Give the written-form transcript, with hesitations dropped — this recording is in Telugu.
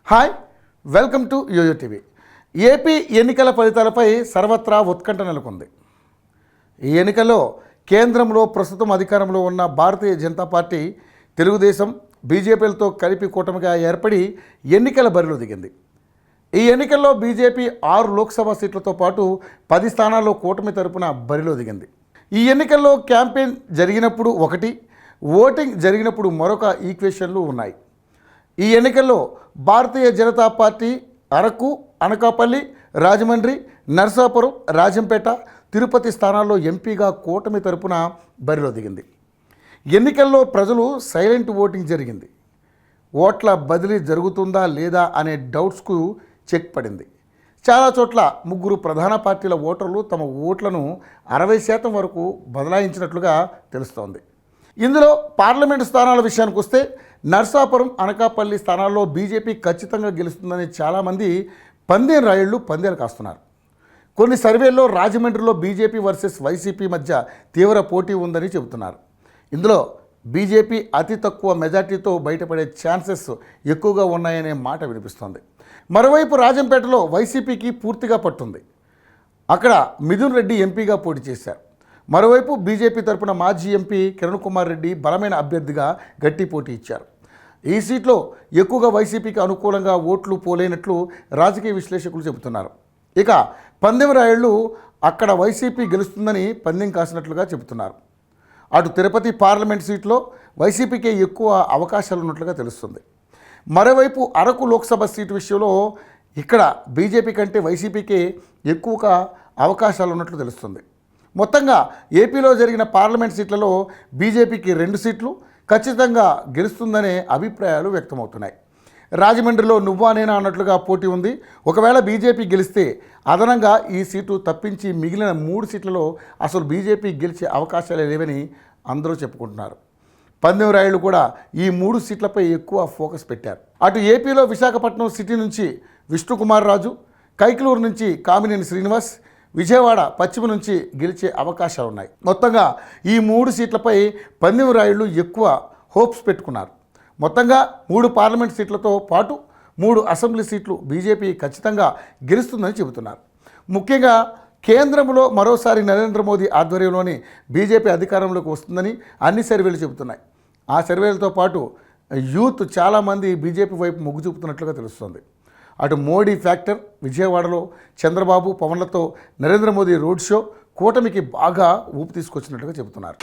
Hi, welcome to YoYo TV. AP ఎన్నికల ఫలితాలపై సర్వత్రా ఉత్కంఠ నెలకొంది. ఈ ఎన్నికల్లో కేంద్రంలో ప్రస్తుతం అధికారంలో ఉన్న భారతీయ జనతా పార్టీ, తెలుగుదేశం, బీజేపీలతో కలిపి కూటమిగా ఏర్పడి ఎన్నికల బరిలో దిగింది. ఈ ఎన్నికల్లో బీజేపీ 6 లోక్సభ సీట్లతో పాటు 10 స్థానాల్లో కూటమి తరపున బరిలో దిగింది. ఈ ఎన్నికల్లో క్యాంపెయిన్ జరిగినప్పుడు ఒకటి, ఓటింగ్ జరిగినప్పుడు మరొక ఈక్వేషన్లు ఉన్నాయి. ఈ ఎన్నికల్లో భారతీయ జనతా పార్టీ అరకు, అనకాపల్లి, రాజమండ్రి, నర్సాపురం, రాజంపేట, తిరుపతి స్థానాల్లో ఎంపీగా కూటమి తరపున బరిలో దిగింది. ఎన్నికల్లో ప్రజలు సైలెంట్ ఓటింగ్ జరిగింది. ఓట్ల బదిలీ జరుగుతుందా లేదా అనే డౌట్స్కు చెక్ పడింది. చాలా చోట్ల 3 ప్రధాన పార్టీల ఓటర్లు తమ ఓట్లను 60% వరకు బదలాయించినట్లుగా తెలుస్తోంది. ఇందులో పార్లమెంటు స్థానాల విషయానికి వస్తే నర్సాపురం, అనకాపల్లి స్థానాల్లో బీజేపీ ఖచ్చితంగా గెలుస్తుందని చాలామంది పందెం రాయుళ్లు పందేలు కాస్తున్నారు. కొన్ని సర్వేల్లో రాజమండ్రిలో బీజేపీ వర్సెస్ వైసీపీ మధ్య తీవ్ర పోటీ ఉందని చెబుతున్నారు. ఇందులో బీజేపీ అతి తక్కువ మెజార్టీతో బయటపడే ఛాన్సెస్ ఎక్కువగా ఉన్నాయనే మాట వినిపిస్తోంది. మరోవైపు రాజంపేటలో వైసీపీకి పూర్తిగా పట్టుంది. అక్కడ మిథున్ రెడ్డి ఎంపీగా పోటీ చేశారు. మరోవైపు బీజేపీ తరపున మాజీ ఎంపీ కిరణ్ కుమార్ రెడ్డి బలమైన అభ్యర్థిగా గట్టి పోటీ ఇచ్చారు. ఈ సీట్లో ఎక్కువగా వైసీపీకి అనుకూలంగా ఓట్లు పోలేనట్లు రాజకీయ విశ్లేషకులు చెబుతున్నారు. ఇక పందెం రాయుళ్లు అక్కడ వైసీపీ గెలుస్తుందని పందెం కాసినట్లుగా చెబుతున్నారు. అటు తిరుపతి పార్లమెంట్ సీట్లో వైసీపీకే ఎక్కువ అవకాశాలు ఉన్నట్లుగా తెలుస్తుంది. మరోవైపు అరకు లోక్సభ సీటు విషయంలో ఇక్కడ బీజేపీ కంటే వైసీపీకే ఎక్కువగా అవకాశాలు ఉన్నట్లు తెలుస్తుంది. మొత్తంగా ఏపీలో జరిగిన పార్లమెంట్ సీట్లలో బీజేపీకి 2 సీట్లు ఖచ్చితంగా గెలుస్తుందనే అభిప్రాయాలు వ్యక్తమవుతున్నాయి. రాజమండ్రిలో నువ్వా నేనా అన్నట్లుగా పోటీ ఉంది. ఒకవేళ బీజేపీ గెలిస్తే అదనంగా ఈ సీటు తప్పించి మిగిలిన 3 సీట్లలో అసలు బీజేపీ గెలిచే అవకాశాలే లేవని అందరూ చెప్పుకుంటున్నారు. పందెం రాయుళ్లు కూడా ఈ 3 సీట్లపై ఎక్కువ ఫోకస్ పెట్టారు. అటు ఏపీలో విశాఖపట్నం సిటీ నుంచి విష్ణుకుమార్ రాజు, కైకలూరు నుంచి కామినేని శ్రీనివాస్, విజయవాడ పశ్చిమ నుంచి గెలిచే అవకాశాలు ఉన్నాయి. మొత్తంగా ఈ 3 సీట్లపై పందెం రాయుళ్లు ఎక్కువ హోప్స్ పెట్టుకున్నారు. మొత్తంగా 3 పార్లమెంట్ సీట్లతో పాటు 3 అసెంబ్లీ సీట్లు బీజేపీ ఖచ్చితంగా గెలుస్తుందని చెబుతున్నారు. ముఖ్యంగా కేంద్రంలో మరోసారి నరేంద్ర మోదీ ఆధ్వర్యంలోని బీజేపీ అధికారంలోకి వస్తుందని అన్ని సర్వేలు చెబుతున్నాయి. ఆ సర్వేలతో పాటు యూత్ చాలామంది బీజేపీ వైపు మొగ్గు చూపుతున్నట్లుగా తెలుస్తోంది. అటు మోడీ ఫ్యాక్టర్, విజయవాడలో చంద్రబాబు, పవన్లతో నరేంద్ర మోదీ రోడ్ షో కూటమికి బాగా ఊపు తీసుకొచ్చినట్లుగా చెబుతున్నారు.